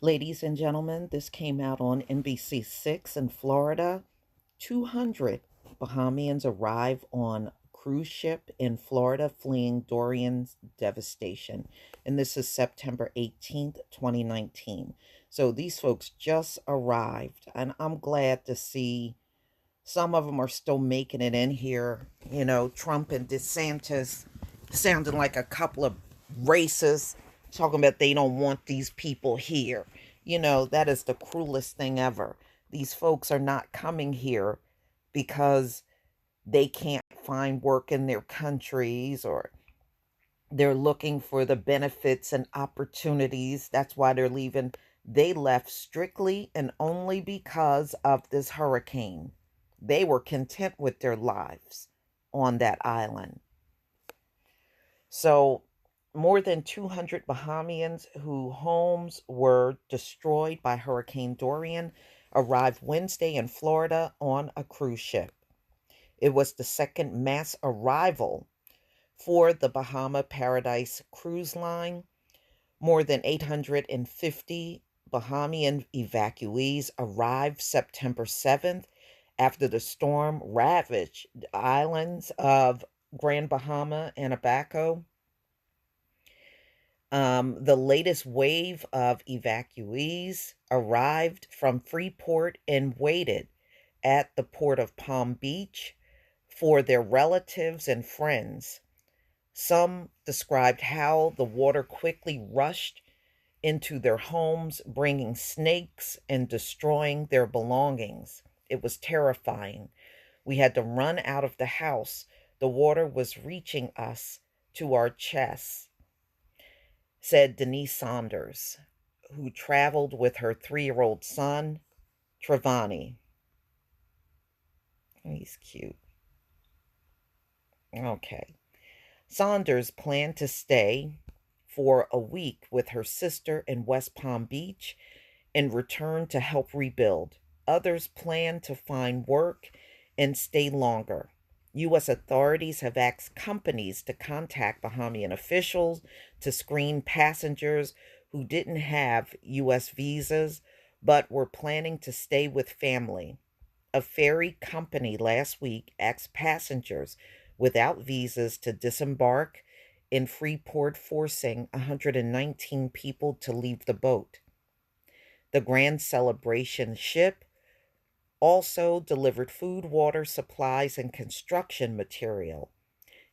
Ladies and gentlemen, this came out on NBC 6 in Florida. 200 Bahamians arrive on cruise ship in Florida fleeing Dorian's devastation. And this is September 18th, 2019. So these folks just arrived, and I'm glad to see some of them are still making it in here. Trump and DeSantis sounding like a couple of racists, talking about they don't want these people here. That is the cruelest thing ever. These folks are not coming here because they can't find work in their countries, or they're looking for the benefits and opportunities. That's why they're leaving. They left strictly and only because of this hurricane. They were content with their lives on that island. So, more than 200 Bahamians whose homes were destroyed by Hurricane Dorian arrived Wednesday in Florida on a cruise ship. It was the second mass arrival for the Bahama Paradise Cruise Line. More than 850 Bahamian evacuees arrived September 7th after the storm ravaged the islands of Grand Bahama and Abaco. The latest wave of evacuees arrived from Freeport and waited at the port of Palm Beach for their relatives and friends. Some described how the water quickly rushed into their homes, bringing snakes and destroying their belongings. It was terrifying. We had to run out of the house. The water was reaching us to our chests, said Denise Saunders, who traveled with her 3-year-old son, Travani. He's cute. Okay. Saunders planned to stay for a week with her sister in West Palm Beach and return to help rebuild. Others plan to find work and stay longer. U.S. authorities have asked companies to contact Bahamian officials to screen passengers who didn't have U.S. visas but were planning to stay with family. A ferry company last week asked passengers without visas to disembark in Freeport, forcing 119 people to leave the boat. The Grand Celebration ship also delivered food, water, supplies, and construction material.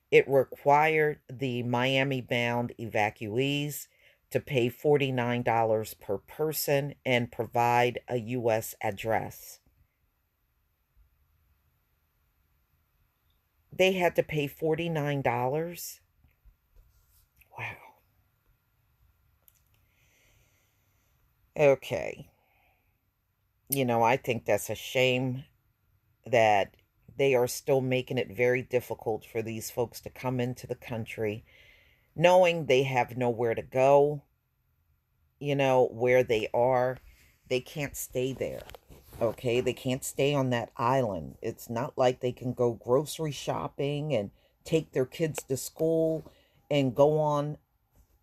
It required the Miami bound evacuees to pay $49 per person and provide a U.S. address. They had to pay $49. Wow. Okay. I think that's a shame that they are still making it very difficult for these folks to come into the country, knowing they have nowhere to go, where they are. They can't stay there. Okay. They can't stay on that island. It's not like they can go grocery shopping and take their kids to school and go on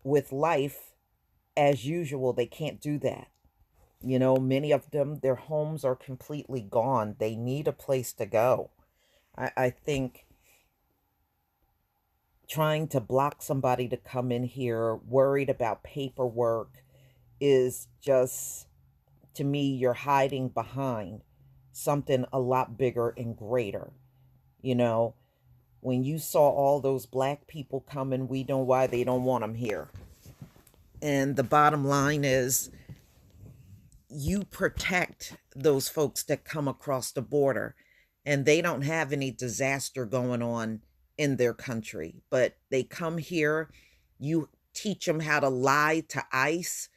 with life as usual. They can't do that. Many of them, their homes are completely gone. They need a place to go. I think trying to block somebody to come in here, worried about paperwork, is just, to me, you're hiding behind something a lot bigger and greater. You know, when you saw all those black people coming, we know why they don't want them here. And the bottom line is, you protect those folks that come across the border, and they don't have any disaster going on in their country, but they come here. You teach them how to lie to ICE,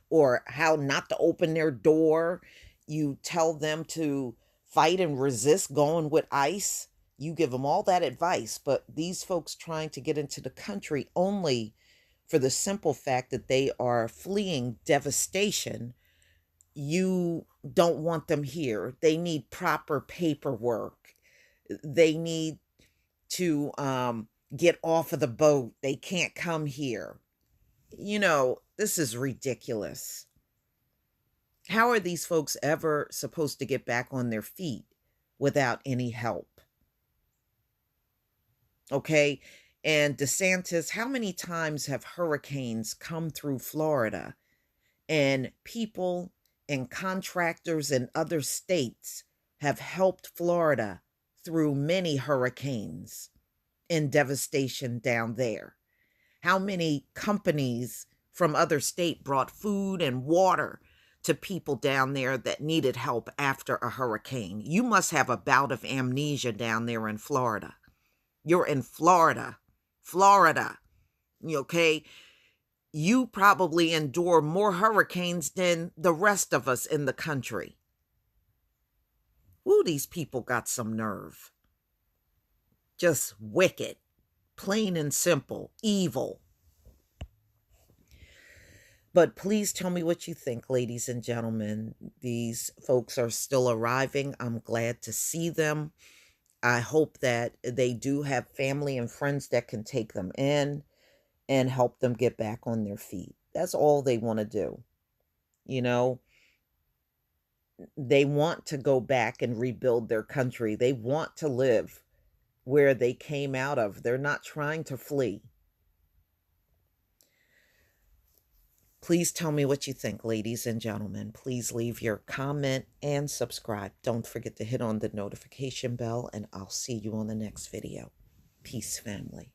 or how not to open their door. You tell them to fight and resist going with ICE. You give them all that advice, but these folks trying to get into the country only for the simple fact that they are fleeing devastation, you don't want them here. They need proper paperwork. They need to get off of the boat. They can't come here. This is ridiculous. How are these folks ever supposed to get back on their feet without any help? Okay. And DeSantis, how many times have hurricanes come through Florida and people and contractors in other states have helped Florida through many hurricanes and devastation down there? How many companies from other state brought food and water to people down there that needed help after a hurricane? You must have a bout of amnesia down there in Florida. You're in Florida. Florida. Okay? You probably endure more hurricanes than the rest of us in the country. Woo, these people got some nerve. Just wicked. Plain and simple. Evil. But please tell me what you think, ladies and gentlemen. These folks are still arriving. I'm glad to see them. I hope that they do have family and friends that can take them in and help them get back on their feet. That's all they want to do. You know, they want to go back and rebuild their country. They want to live where they came out of. They're not trying to flee. Please tell me what you think, ladies and gentlemen. Please leave your comment and subscribe. Don't forget to hit on the notification bell, and I'll see you on the next video. Peace, family.